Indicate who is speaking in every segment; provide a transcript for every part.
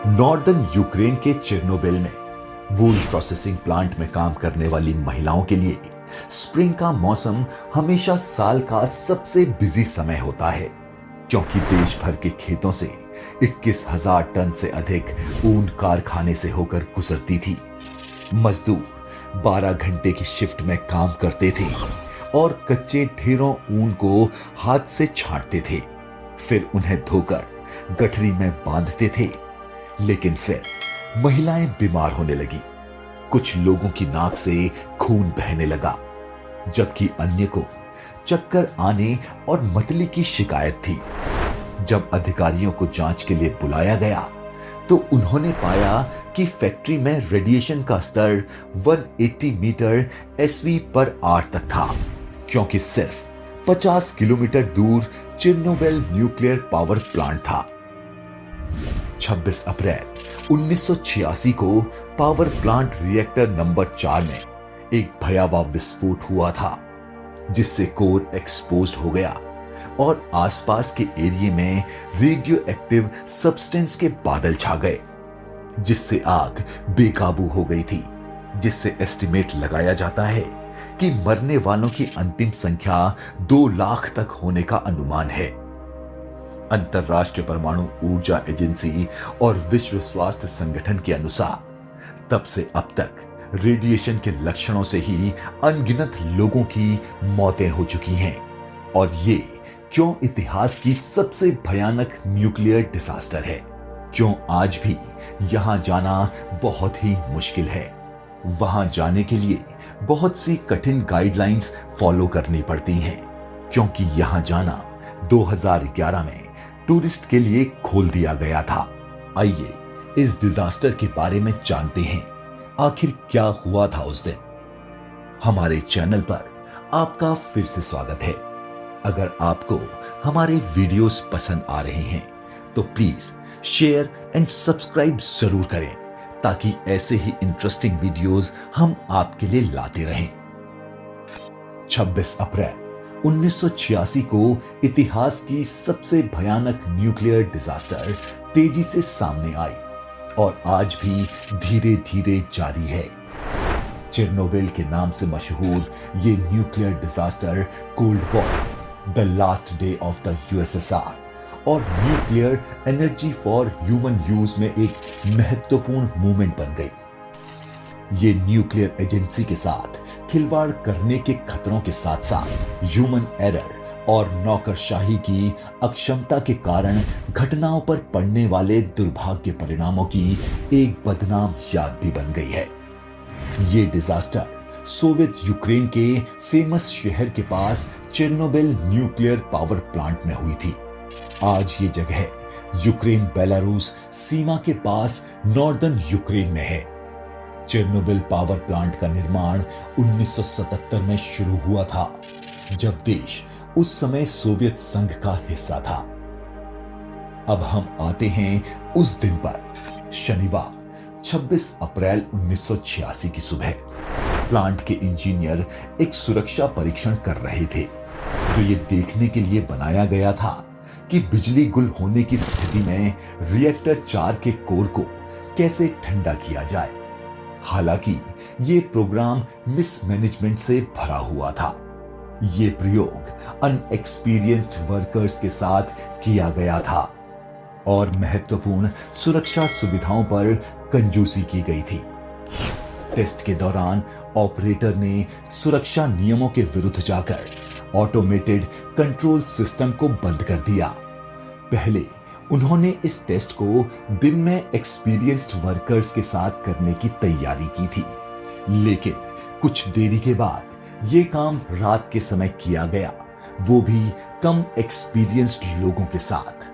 Speaker 1: Northern Ukraine के Chernobyl में वूल processing plant में काम करने वाली महिलाओं के लिए स्प्रिंग का मौसम हमेशा साल का सबसे बिजी समय होता है, क्योंकि देश भर के खेतों से 21,000 टन से अधिक ऊन कारखाने से होकर गुजरती थी। मजदूर 12 घंटे की शिफ्ट में काम करते थे और कच्चे ढेरों ऊन को हाथ से छांटते थे, फिर उन्हें धोकर गठरी में बांधते थे। लेकिन फिर महिलाएं बीमार होने लगी। कुछ लोगों की नाक से खून बहने लगा, जबकि अन्य को चक्कर आने और मतली की शिकायत थी। जब अधिकारियों को जांच के लिए बुलाया गया तो उन्होंने पाया कि फैक्ट्री में रेडिएशन का स्तर 180 मीटर एसवी पर आर तक था, क्योंकि सिर्फ 50 किलोमीटर दूर चेर्नोबिल न्यूक्लियर पावर प्लांट था। 26 अप्रैल 1986 को पावर प्लांट रिएक्टर नंबर 4 में एक भयावह विस्फोट हुआ था, जिससे कोर एक्सपोज्ड हो गया और आसपास के एरिया में रेडियो एक्टिव सब्सटेंस के बादल छा गए, जिससे आग बेकाबू हो गई थी। जिससे एस्टिमेट लगाया जाता है कि मरने वालों की अंतिम संख्या 2 लाख तक होने का अनुमान है। अंतर्राष्ट्रीय परमाणु ऊर्जा एजेंसी और विश्व स्वास्थ्य संगठन के अनुसार तब से अब तक रेडिएशन के लक्षणों से ही अनगिनत लोगों की मौतें हो चुकी हैं। और ये क्यों इतिहास की सबसे भयानक न्यूक्लियर डिजास्टर है, क्यों आज भी यहां जाना बहुत ही मुश्किल है। वहां जाने के लिए बहुत सी कठिन गाइडलाइंस फॉलो करनी पड़ती हैं, क्योंकि यहां जाना 2011 में टूरिस्ट के लिए खोल दिया गया था। आइए इस डिजास्टर के बारे में जानते हैं, आखिर क्या हुआ था उस दिन। हमारे चैनल पर आपका फिर से स्वागत है। अगर आपको हमारे वीडियोस पसंद आ रहे हैं तो प्लीज शेयर एंड सब्सक्राइब जरूर करें, ताकि ऐसे ही इंटरेस्टिंग वीडियोस हम आपके लिए लाते रहें। 26 अप्रैल 1986 को इतिहास की सबसे भयानक न्यूक्लियर डिजास्टर तेजी से सामने आई और आज भी धीरे धीरे जारी है। चेर्नोबिल के नाम से मशहूर ये nuclear disaster cold war, the last day of the USSR और nuclear energy for human use में एक महत्वपूर्ण मूवमेंट बन गई। ये न्यूक्लियर एजेंसी के साथ खिलवाड़ करने के खतरों के साथ साथ ह्यूमन एरर और नौकरशाही की अक्षमता के कारण घटनाओं पर पड़ने वाले दुर्भाग्य परिणामों की एक बदनाम याद भी बन गई है। ये डिजास्टर सोवियत यूक्रेन के फेमस शहर के पास चेर्नोबिल न्यूक्लियर पावर प्लांट में हुई थी। आज ये जगह यूक्रेन बेलारूस सीमा के पास नॉर्दर्न यूक्रेन में है। चेर्नोबिल पावर प्लांट का निर्माण 1977 में शुरू हुआ था, जब देश उस समय सोवियत संघ का हिस्सा था। अब हम आते हैं उस दिन पर, शनिवार 26 अप्रैल 1986 की सुबह। प्लांट के इंजीनियर एक सुरक्षा परीक्षण कर रहे थे, जो ये देखने के लिए बनाया गया था कि बिजली गुल होने की स्थिति में रिएक्टर 4 के कोर को कैसे ठंडा किया जाए। हालांकि ये प्रोग्राम मिसमैनेजमेंट से भरा हुआ था। ये प्रयोग अनएक्सपीरियंस्ड वर्कर्स के साथ किया गया था और महत्वपूर्ण सुरक्षा सुविधाओं पर कंजूसी की गई थी। टेस्ट के दौरान ऑपरेटर ने सुरक्षा नियमों के विरुद्ध जाकर ऑटोमेटेड कंट्रोल सिस्टम को बंद कर दिया। पहले उन्होंने इस टेस्ट को दिन में एक्सपीरियंस्ड वर्कर्स के साथ करने की तैयारी की थी, लेकिन कुछ देरी के बाद ये काम रात के समय किया गया, वो भी कम एक्सपीरियंस्ड लोगों के साथ।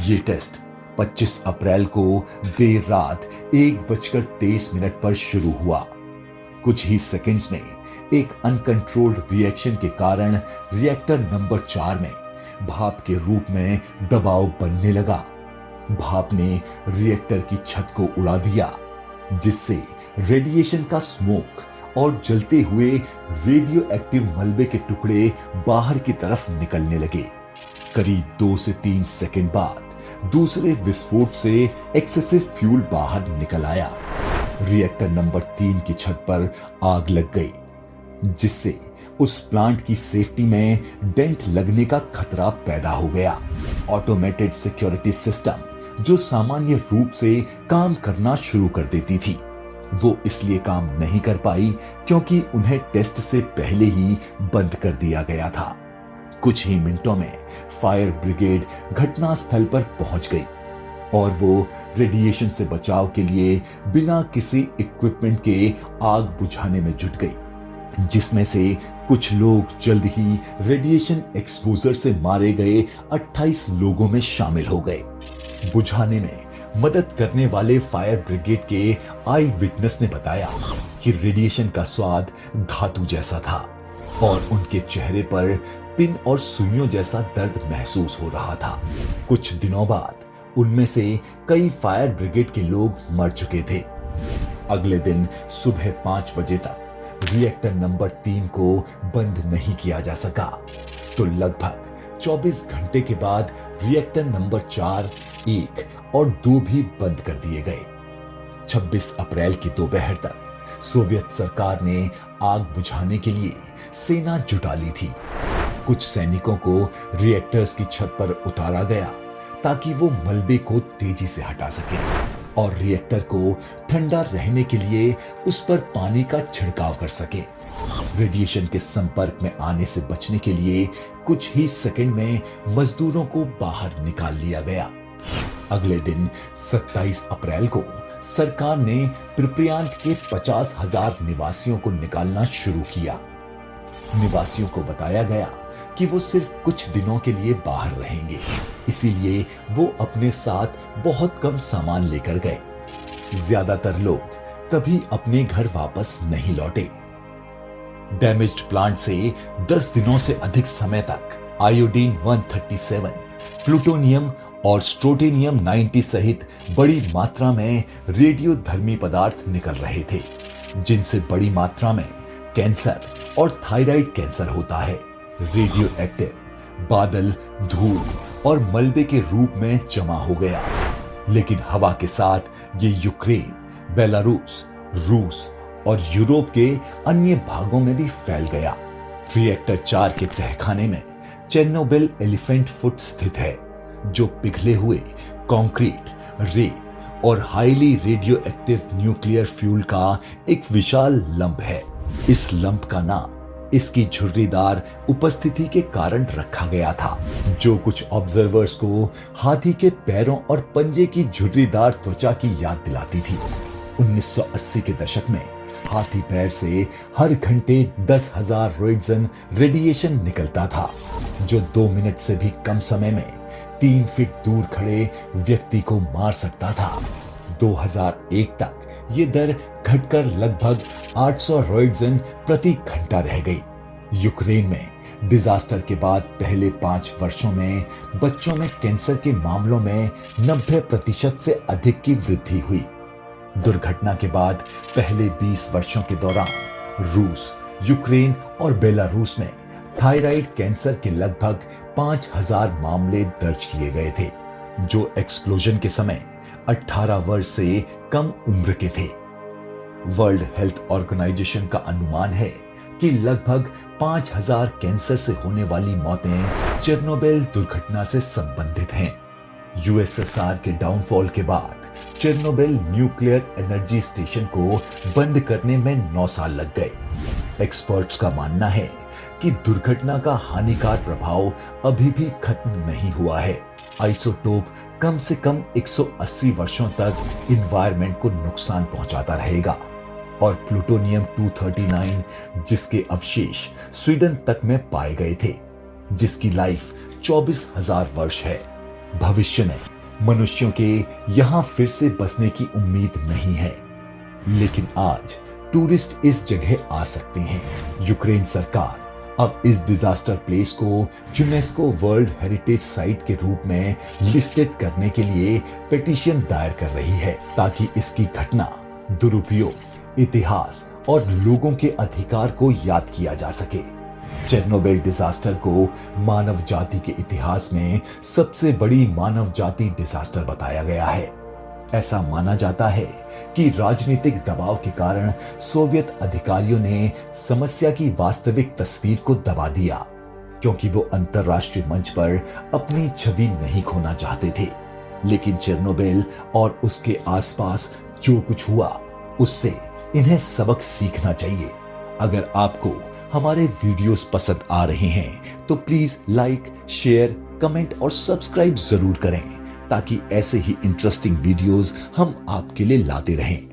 Speaker 1: ये टेस्ट 25 अप्रैल को देर रात 1:23 पर शुरू हुआ। कुछ ही सेकंड्स में एक अनकंट्रोल्ड रिएक्शन के कारण रिएक्टर नंबर 4 में भाप के रूप में दबाव बनने लगा। भाप ने रिएक्टर की छत को उड़ा दिया, जिससे रेडिएशन का स्मोक और जलते हुए रेडियो एक्टिव मलबे के टुकड़े बाहर की तरफ निकलने लगे। करीब 2 से 3 सेकंड बाद दूसरे विस्फोट से एक्सेसिव फ्यूल बाहर निकल आया। रिएक्टर नंबर 3 की छत पर आग लग गई, जिससे उस प्लांट की सेफ्टी में डेंट लगने का खतरा पैदा हो गया। ऑटोमेटेड सिक्योरिटी सिस्टम जो सामान्य रूप से काम करना शुरू कर देती थी, वो इसलिए काम नहीं कर पाई क्योंकि उन्हें टेस्ट से पहले ही बंद कर दिया गया था। कुछ ही मिनटों में फायर ब्रिगेड घटनास्थल पर पहुंच गई और वो रेडिएशन से बचाव के लिए बिना किसी इक्विपमेंट के आग बुझाने में जुट गई, जिसमें से कुछ लोग जल्द ही रेडिएशन एक्सपोजर से मारे गए 28 लोगों में शामिल हो गए। बुझाने में मदद करने वाले फायर ब्रिगेड के आई विटनेस ने बताया कि रेडिएशन का स्वाद धातु जैसा था और उनके चेहरे पर पिन और सुइयों जैसा दर्द महसूस हो रहा था। कुछ दिनों बाद उनमें से कई फायर ब्रिगेड के लोग मर चुके थे। अगले दिन सुबह 5 बजे तक रिएक्टर नंबर 3 को बंद नहीं किया जा सका, तो लगभग 24 घंटे के बाद रिएक्टर नंबर 4, 1 और 2 भी बंद कर दिए गए। 26 अप्रैल की दोपहर तक सोवियत सरकार ने आग बुझाने के लिए सेना जुटा ली थी। कुछ सैनिकों को रिएक्टर्स की छत पर उतारा गया ताकि वो मलबे को तेजी से हटा सके और रिएक्टर को ठंडा रहने के लिए उस पर पानी का छिड़काव कर सके। रेडिएशन के संपर्क में आने से बचने के लिए कुछ ही सेकंड में मजदूरों को बाहर निकाल लिया गया। अगले दिन 27 अप्रैल को सरकार ने प्रिप्यांत के 50,000 निवासियों को निकालना शुरू किया। निवासियों को बताया गया कि वो सिर्फ कुछ दिनों के लिए बाहर रहेंगे, इसीलिए वो अपने साथ बहुत कम सामान लेकर गए। ज्यादातर लोग कभी अपने घर वापस नहीं लौटे। डैमेज्ड प्लांट से 10 दिनों से अधिक समय तक आयोडीन 137, प्लूटोनियम और स्ट्रोटेनियम 90 सहित बड़ी मात्रा में रेडियोधर्मी पदार्थ निकल रहे थे, जिनसे बड़ी मात्रा में कैंसर और थायराइड कैंसर होता है। रेडियो एक्टिव बादल, धूल और मलबे के रूप में जमा हो गया, लेकिन हवा के साथ ये यूक्रेन, बेलारूस, रूस और यूरोप के अन्य भागों में भी फैल गया। रिएक्टर 4 के तहखाने में चेर्नोबिल एलिफेंट फुट स्थित है, जो पिघले हुए कंक्रीट, रेत और highly radio active nuclear fuel का एक विशाल लंप है। इस लंप का नाम इसकी झुर्रीदार उपस्थिति के कारण रखा गया था, जो कुछ ऑब्जर्वर्स को हाथी के पैरों और पंजे की झुर्रीदार त्वचा की याद दिलाती थी। 1980 के दशक में हाथी पैर से हर घंटे 10,000 रोइट्जन रेडिएशन निकलता था, जो 2 मिनट से भी कम समय में 3 फीट दूर खड़े व्यक्ति को मार सकता था। 2001 तक ये दर घटकर लगभग 800 रोइट्जन प्रति घंटा रह गई। यूक्रेन में डिजास्टर के बाद पहले 5 वर्षों में बच्चों में कैंसर के मामलों में 90% से अधिक की वृद्धि हुई। दुर्घटना के बाद पहले 20 वर्षों के दौरान रूस, यूक्रेन और बेलारूस में थायराइड कैंसर के लगभग 5,000 मामले दर्ज किए गए थे, जो एक्सप्लोजन के समय 18 वर्ष से कम उम्र के थे। वर्ल्ड हेल्थ ऑर्गेनाइजेशन का अनुमान है कि लगभग 5,000 कैंसर से होने वाली मौतें चेर्नोबिल दुर्घटना से संबंधित हैं। यूएसएसआर के डाउनफॉल के बाद चेर्नोबिल न्यूक्लियर एनर्जी स्टेशन को बंद करने में 9 साल लग गए। एक्सपर्ट्स का मानना है कि दुर्घटना का हानिकार प्रभाव अभी भी खत्म नहीं हुआ है। आइसोटोप कम से कम 180 वर्षों तक इन्वायरमेंट को नुकसान पहुंचाता रहेगा और प्लूटोनियम 239, जिसके अवशेष स्वीडन तक में पाए गए थे, जिसकी लाइफ 24,000 वर्ष है। भविष्य में मनुष्यों के यहां फिर से बसने की उम्मीद नहीं है, लेकिन आज टूरिस्ट इस जगह आ सकते हैं। यूक्रेन सरकार अब इस डिजास्टर प्लेस को यूनेस्को वर्ल्ड हेरिटेज साइट के रूप में लिस्टेड करने के लिए पिटीशन दायर कर रही है, ताकि इसकी घटना, दुरुपयोग, इतिहास और लोगों के अधिकार को याद किया जा सके। चेरनोबिल डिजास्टर को मानव जाति के इतिहास में सबसे बड़ी मानव जाति डिजास्टर बताया गया है। ऐसा माना जाता है कि राजनीतिक दबाव के कारण सोवियत अधिकारियों ने समस्या की वास्तविक तस्वीर को दबा दिया, क्योंकि वो अंतरराष्ट्रीय मंच पर अपनी छवि नहीं खोना चाहते थे। लेकिन चेरनोबिल और उसके आसपास जो कुछ हुआ, उससे इन्हें सबक सीखना चाहिए। अगर आपको हमारे वीडियोस पसंद आ रहे हैं तो प्लीज लाइक, शेयर, कमेंट और सब्सक्राइब जरूर करें, ताकि ऐसे ही इंटरेस्टिंग वीडियोस हम आपके लिए लाते रहें।